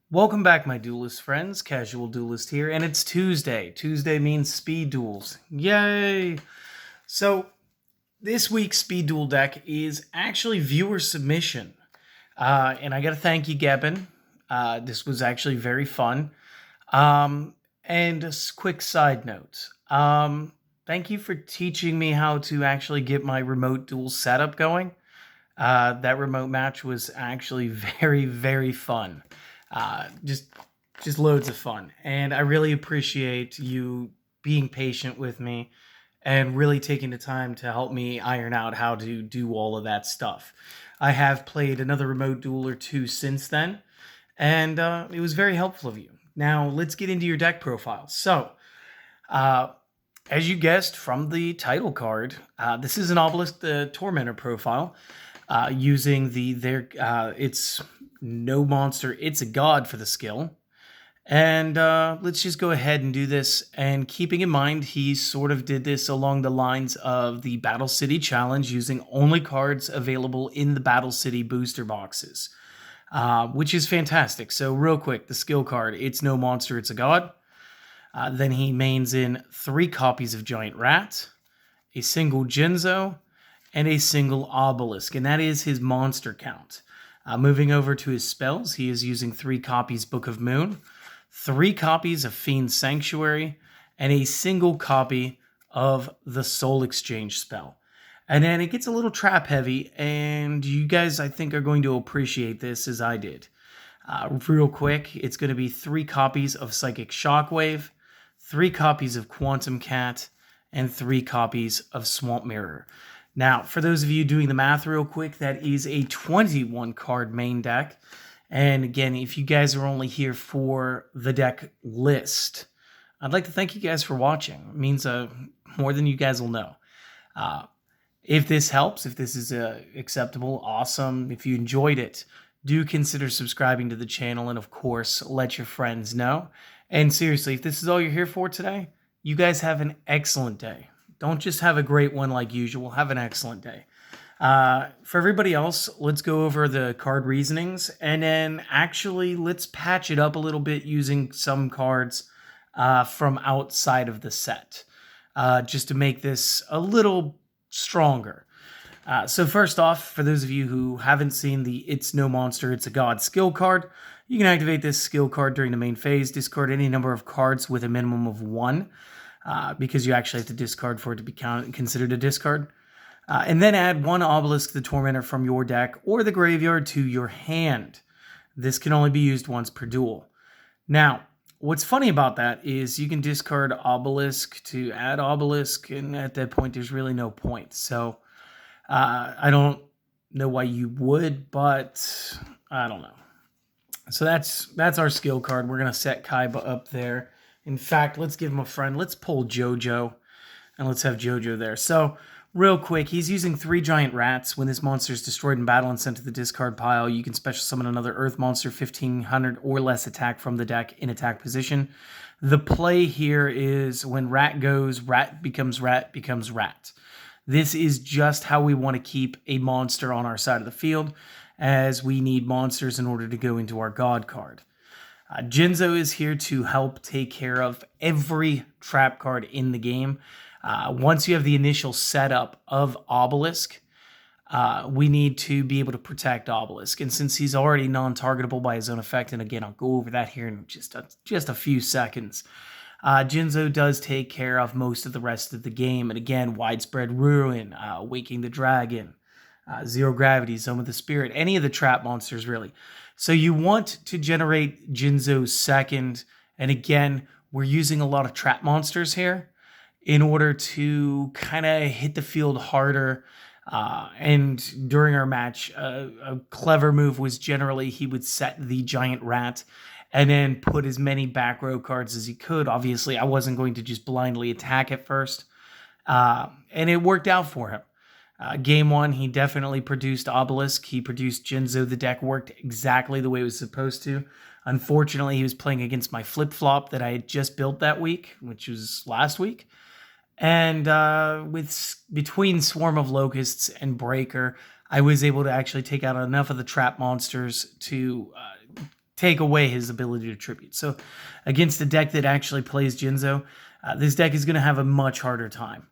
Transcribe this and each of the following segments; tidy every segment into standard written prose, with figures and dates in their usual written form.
Welcome back, my duelist friends. Casual Duelist here, and it's Tuesday. Tuesday means speed duels. Yay! So, this week's speed duel deck is actually viewer submission. And I got to thank you, Gabin. This was actually very fun. And a quick side note. Thank you for teaching me how to actually get my remote duel setup going. That remote match was actually very, very fun. Just loads of fun, and I really appreciate you being patient with me and really taking the time to help me iron out how to do all of that stuff. I have played another remote duel or two since then, and it was very helpful of you. Now let's get into your deck profile. So, as you guessed from the title card, this is an Obelisk the Tormentor profile using it's no monster, it's a god for the skill. And let's just go ahead and do this. And keeping in mind, he sort of did this along the lines of the Battle City Challenge, using only cards available in the Battle City booster boxes, which is fantastic. So real quick, the skill card, it's no monster, it's a god. Then he mains in 3 copies of Giant Rat, a single Jinzo, and a single Obelisk, and that is his monster count. Moving over to his spells, he is using 3 copies Book of Moon, 3 copies of Fiend Sanctuary, and a single copy of the Soul Exchange spell. And then it gets a little trap heavy, and you guys, I think, are going to appreciate this as I did. Real quick, it's going to be 3 copies of Psychic Shockwave, 3 copies of Quantum Cat, and 3 copies of Swamp Mirror. Now, for those of you doing the math real quick, that is a 21 card main deck. And again, if you guys are only here for the deck list, I'd like to thank you guys for watching. It means more than you guys will know. If this helps, if this is acceptable, awesome. If you enjoyed it, do consider subscribing to the channel, and of course, let your friends know. And seriously, if this is all you're here for today, you guys have an excellent day. Don't just have a great one like usual. Have an excellent day. For everybody else, let's go over the card reasonings, and then actually let's patch it up a little bit using some cards from outside of the set, just to make this a little stronger. So first off, for those of you who haven't seen the It's No Monster, It's a God skill card, you can activate this skill card during the main phase, discard any number of cards with a minimum of 1. Because you actually have to discard for it to be considered a discard. And then add 1 Obelisk the Tormentor from your deck or the graveyard to your hand. This can only be used once per duel. Now, what's funny about that is you can discard Obelisk to add Obelisk, and at that point there's really no point. So I don't know why you would, but I don't know. So that's our skill card. We're going to set Kaiba up there. In fact, let's give him a friend. Let's pull Jojo, and let's have Jojo there. So, real quick, he's using 3 Giant Rats. When this monster is destroyed in battle and sent to the discard pile, you can special summon another Earth monster, 1500 or less attack from the deck in attack position. The play here is when Rat goes, Rat becomes Rat becomes Rat. This is just how we want to keep a monster on our side of the field, as we need monsters in order to go into our God card. Jinzo is here to help take care of every trap card in the game. Once you have the initial setup of Obelisk, we need to be able to protect Obelisk. And since he's already non-targetable by his own effect, and again, I'll go over that here in just a few seconds, Jinzo does take care of most of the rest of the game. And again, Widespread Ruin, Waking the Dragon, Zero Gravity, Zone of the Spirit, any of the trap monsters, really. So you want to generate Jinzo's second, and again, we're using a lot of trap monsters here in order to kind of hit the field harder. And during our match, a clever move was generally he would set the Giant Rat and then put as many back row cards as he could. Obviously, I wasn't going to just blindly attack at first, and it worked out for him. Game 1, he definitely produced Obelisk. He produced Jinzo. The deck worked exactly the way it was supposed to. Unfortunately, he was playing against my flip-flop that I had just built that week, which was last week. And between Swarm of Locusts and Breaker, I was able to actually take out enough of the trap monsters to take away his ability to tribute. So against a deck that actually plays Jinzo, this deck is going to have a much harder time.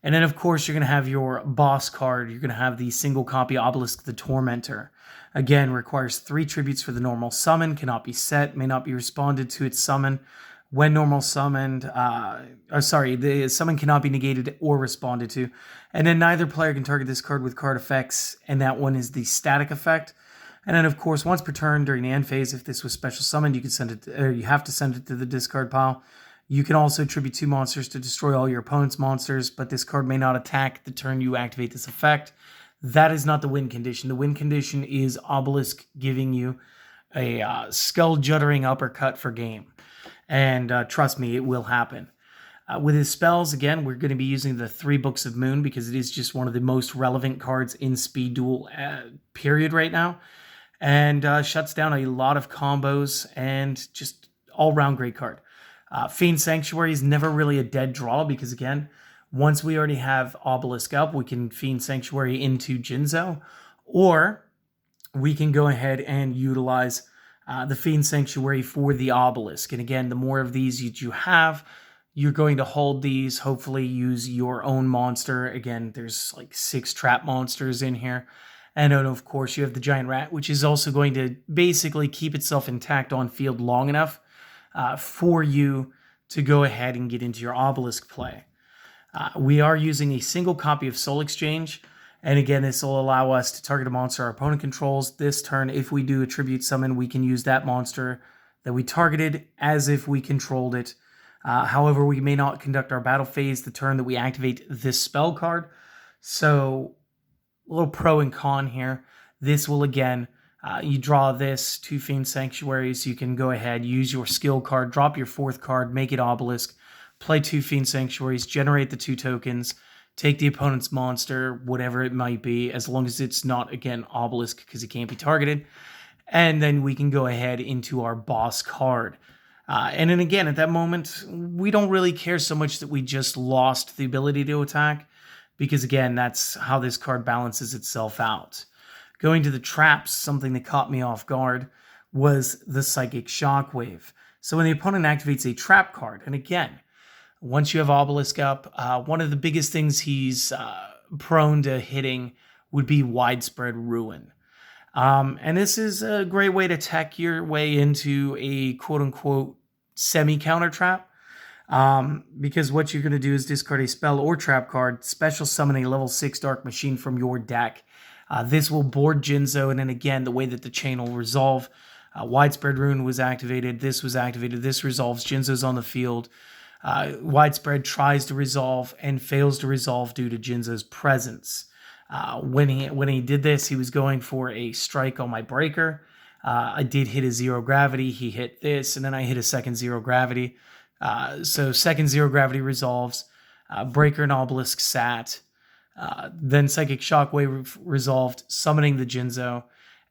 And then, of course, you're going to have your boss card. You're going to have the single copy Obelisk the Tormentor. Again, requires 3 tributes for the normal summon, cannot be set, may not be responded to its summon. When normal summoned, the summon cannot be negated or responded to. And then neither player can target this card with card effects, and that one is the static effect. And then, of course, once per turn during the end phase, if this was special summoned, you can send it, or you have to send it to the discard pile. You can also tribute 2 monsters to destroy all your opponent's monsters, but this card may not attack the turn you activate this effect. That is not the win condition. The win condition is Obelisk giving you a skull-juddering uppercut for game. And trust me, it will happen. With his spells, again, we're going to be using the 3 Books of Moon because it is just one of the most relevant cards in Speed Duel period right now. And shuts down a lot of combos and just all-round great card. Fiend Sanctuary is never really a dead draw because, again, once we already have Obelisk up, we can Fiend Sanctuary into Jinzo, or we can go ahead and utilize the Fiend Sanctuary for the Obelisk. And again, the more of these you have, you're going to hold these, hopefully use your own monster. Again, there's like 6 trap monsters in here. And then, of course, you have the Giant Rat, which is also going to basically keep itself intact on field long enough for you to go ahead and get into your Obelisk play. We are using a single copy of Soul Exchange, and again, this will allow us to target a monster our opponent controls. This turn, if we do a tribute summon, we can use that monster that we targeted as if we controlled it. However, we may not conduct our battle phase the turn that we activate this spell card. So, a little pro and con here. This will, again, you draw this 2 Fiend Sanctuaries. You can go ahead, use your skill card, drop your 4th card, make it Obelisk, play 2 Fiend Sanctuaries, generate the 2 tokens, take the opponent's monster, whatever it might be, as long as it's not, again, Obelisk because it can't be targeted. And then we can go ahead into our boss card. And then again, at that moment, we don't really care so much that we just lost the ability to attack, because again, that's how this card balances itself out. Going to the traps, something that caught me off guard was the Psychic Shockwave. So when the opponent activates a trap card, and again, once you have Obelisk up, one of the biggest things he's prone to hitting would be Widespread Ruin. And this is a great way to tech your way into a quote-unquote semi-counter trap. Because what you're going to do is discard a spell or trap card, special summon a level 6 Dark Machine from your deck. This will board Jinzo, and then again, the way that the chain will resolve. Widespread Ruin was activated, this resolves, Jinzo's on the field. Widespread tries to resolve and fails to resolve due to Jinzo's presence. When he did this, he was going for a strike on my breaker. I did hit a 0 gravity, he hit this, and then I hit a second 0 gravity. So second 0 gravity resolves, breaker and Obelisk sat, then Psychic Shockwave resolved, summoning the Jinzo,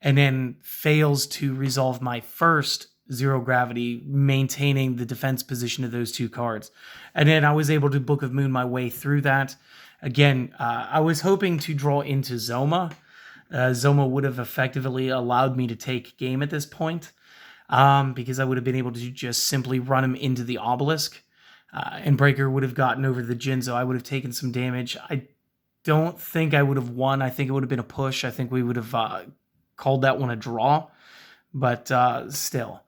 and then fails to resolve my first 0 gravity, maintaining the defense position of those 2 cards. And then I was able to Book of Moon my way through that. Again, I was hoping to draw into Zoma. Zoma would have effectively allowed me to take game at this point, because I would have been able to just simply run him into the Obelisk, and Breaker would have gotten over the Jinzo. I would have taken some damage. I don't think I would have won. I think it would have been a push. I think we would have called that one a draw, but still.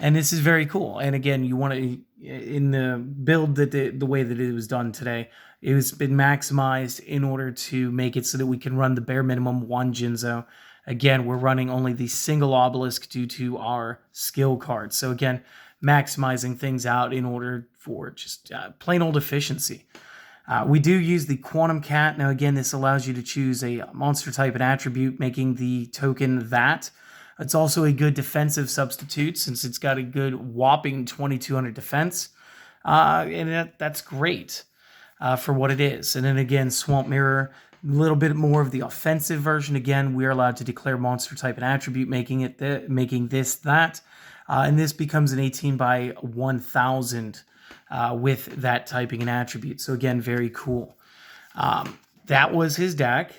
And this is very cool. And again, you want to, in the build that the way that it was done today, it has been maximized in order to make it so that we can run the bare minimum 1 Jinzo. Again, we're running only the single Obelisk due to our skill cards. So again, maximizing things out in order for just plain old efficiency. We do use the Quantum Cat. Now again, this allows you to choose a monster type and attribute, making the token that. It's also a good defensive substitute since it's got a good whopping 2200 defense. And that's great for what it is. And then again, Swamp Mirror, a little bit more of the offensive version. Again, we are allowed to declare monster type and attribute, making this that. And this becomes an 18 by 1000 with that typing and attribute. So again, very cool. That was his deck.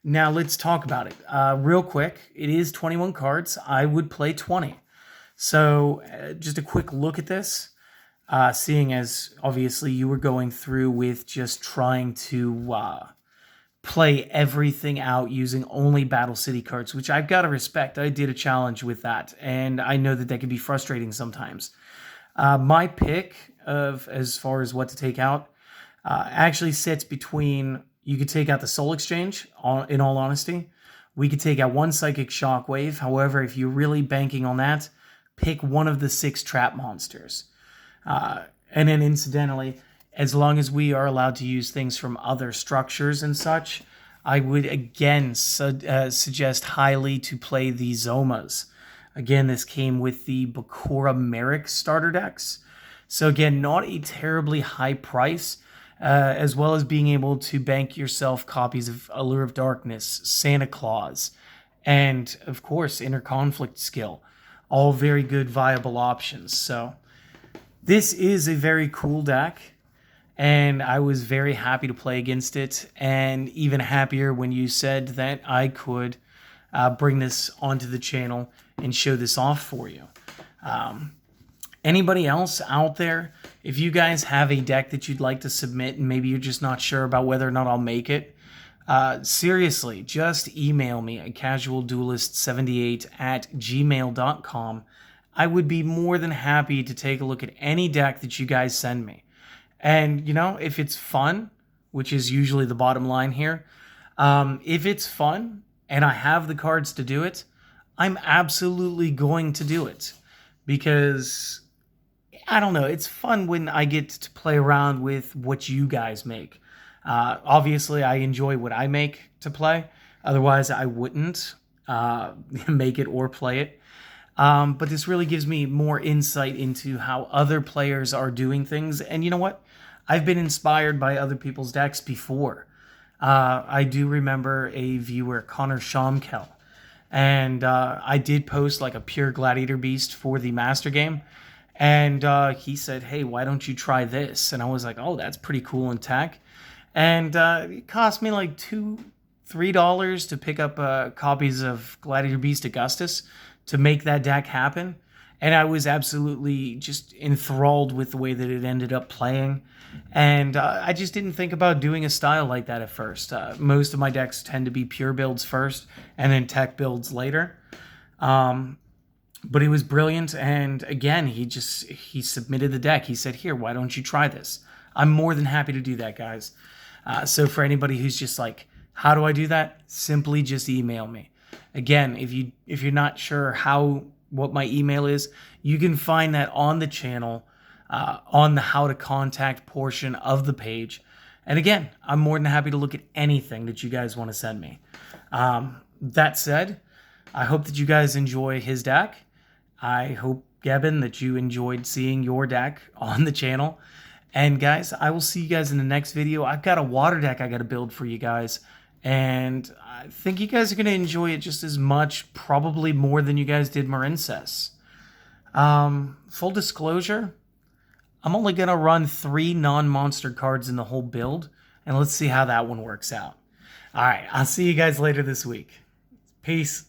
Now let's talk about it real quick. It is 21 cards. I would play 20. So just a quick look at this, seeing as obviously you were going through with just trying to play everything out using only Battle City cards, which I've got to respect. I did a challenge with that, and I know that can be frustrating sometimes. My pick of as far as what to take out actually sits between, you could take out the Soul Exchange, in all honesty. We could take out one Psychic Shockwave. However, if you're really banking on that, pick one of the 6 trap monsters. And then incidentally, as long as we are allowed to use things from other structures and such, I would again suggest highly to play the Zomas. Again, this came with the Bakura Merrick starter decks. So again, not a terribly high price, as well as being able to bank yourself copies of Allure of Darkness, Santa Claus, and of course, Inner Conflict Skill. All very good, viable options. So this is a very cool deck, and I was very happy to play against it, and even happier when you said that I could bring this onto the channel and show this off for you. Anybody else out there, if you guys have a deck that you'd like to submit and maybe you're just not sure about whether or not I'll make it, seriously, just email me at casualduelist78@gmail.com. I would be more than happy to take a look at any deck that you guys send me. And, if it's fun, which is usually the bottom line here, if it's fun and I have the cards to do it, I'm absolutely going to do it. Because, I don't know, it's fun when I get to play around with what you guys make. Obviously, I enjoy what I make to play. Otherwise, I wouldn't make it or play it. But this really gives me more insight into how other players are doing things. And you know what? I've been inspired by other people's decks before. I do remember a viewer, Connor Shomkel, and I did post like a pure Gladiator Beast for the Master Game. And he said, hey, why don't you try this? And I was like, oh, that's pretty cool in tech. And it cost me like $3 to pick up copies of Gladiator Beast Augustus to make that deck happen. And I was absolutely just enthralled with the way that it ended up playing. And I just didn't think about doing a style like that at first. Most of my decks tend to be pure builds first and then tech builds later. But it was brilliant. And again, he submitted the deck. He said, here, why don't you try this? I'm more than happy to do that, guys. So for anybody who's just like, how do I do that? Simply just email me. Again, if you're not sure what my email is, you can find that on the channel, on the how to contact portion of the page. And again, I'm more than happy to look at anything that you guys want to send me. That said, I hope that you guys enjoy his deck. I hope, Gavin, that you enjoyed seeing your deck on the channel. And guys, I will see you guys in the next video. I've got a water deck I got to build for you guys. And I think you guys are going to enjoy it just as much, probably more than you guys did Marincess. Full disclosure, I'm only going to run 3 non-monster cards in the whole build. And let's see how that one works out. All right, I'll see you guys later this week. Peace.